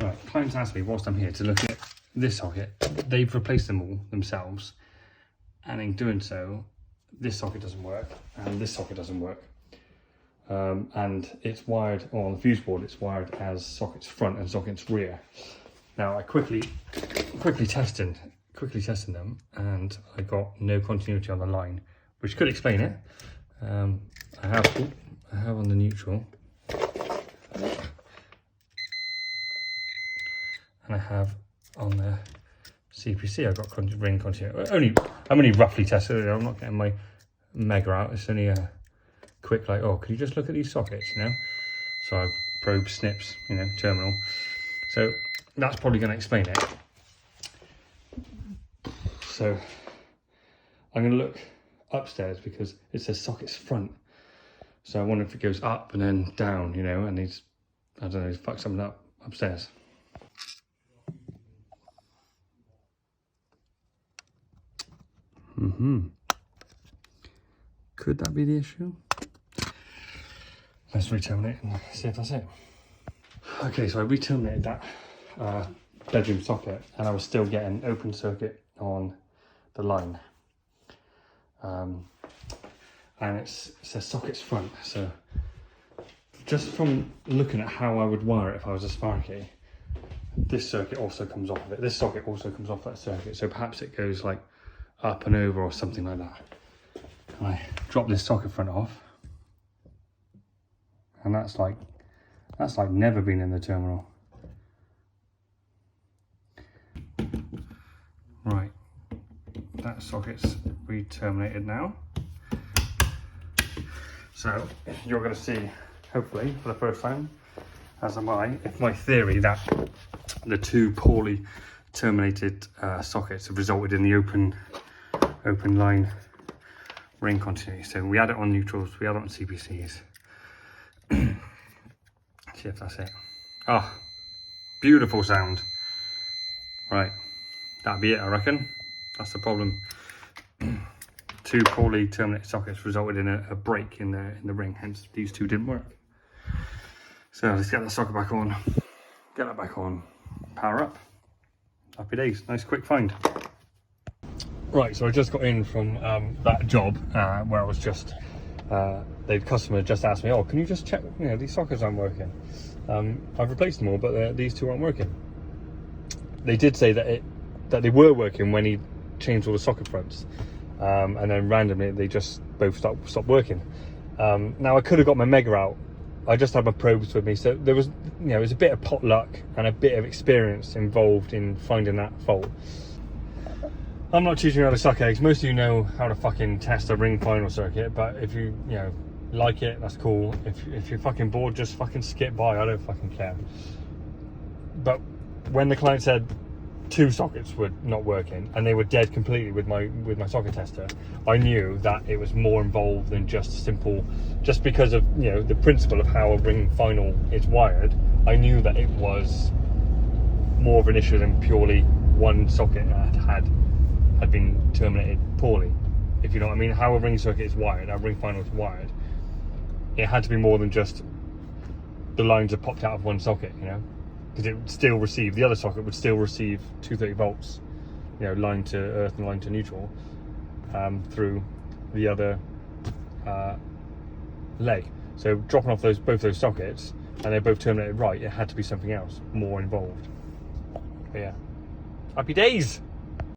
Right, clients asked me whilst I'm here to look at this socket. They've replaced them all themselves, and in doing so, this socket doesn't work and this socket doesn't work. And it's wired, or on the fuse board, it's wired as sockets front and sockets rear. Now I quickly tested them, and I got no continuity on the line, which could explain it. I have on the neutral, and I have on the CPC. I've got ring continuity. I'm only roughly tested it. I'm not getting my mega out. It's only a quick, like, oh, can you just look at these sockets, you know? So I probe snips, you know, terminal. So that's probably going to explain it. So I'm going to look upstairs because it says sockets front. So I wonder if it goes up and then down, you know, and he's, I don't know, he's fucked something up upstairs. Could that be the issue? Let's re-terminate and see if that's it. Okay, so I re-terminated that bedroom socket, and I was still getting open circuit on the line. And it says sockets front, so just from looking at how I would wire it if I was a Sparky, this circuit also comes off of it. This socket also comes off that circuit, so perhaps it goes like up and over or something like that. And I drop this socket front off, and that's like never been in the terminal. Right, that socket's re-terminated now. So you're going to see, hopefully for the first time, as am I, if my theory that the two poorly terminated sockets have resulted in the open line ring continuity. So we had it on neutrals, we had it on CPCs. See if that's it. Ah, beautiful sound. Right, that'd be it, I reckon. That's the problem. Two poorly terminated sockets resulted in a break in the ring, hence these two didn't work. So let's get that socket back on, get that back on, power up. Happy days, nice quick find. Right, so I just got in from that job where I was just, the customer just asked me, oh, can you just check, you know, these sockets aren't working. I've replaced them all, but these two aren't working. They did say that they were working when he changed all the socket fronts. And then randomly they just both stopped working. Now I could have got my mega out. I just had my probes with me, so there was, you know, it was a bit of pot luck and a bit of experience involved in finding that fault. I'm not teaching you how to suck eggs. Most of you know how to fucking test a ring final circuit, but if you know, like it, that's cool. If you're fucking bored, just fucking skip by. I don't fucking care. But when the client said two sockets were not working and they were dead completely with my socket tester, I knew that it was more involved than just simple, just because of, you know, the principle of how a ring final is wired. I knew that it was more of an issue than purely one socket had been terminated poorly, if you know what I mean. How a ring circuit is wired, how a ring final is wired, it had to be more than just the lines have popped out of one socket, you know, because it would still receive, the other socket would still receive 230 volts, you know, line to earth and line to neutral, through the other leg. So dropping off both those sockets, and they're both terminated right, it had to be something else more involved. But yeah, happy days.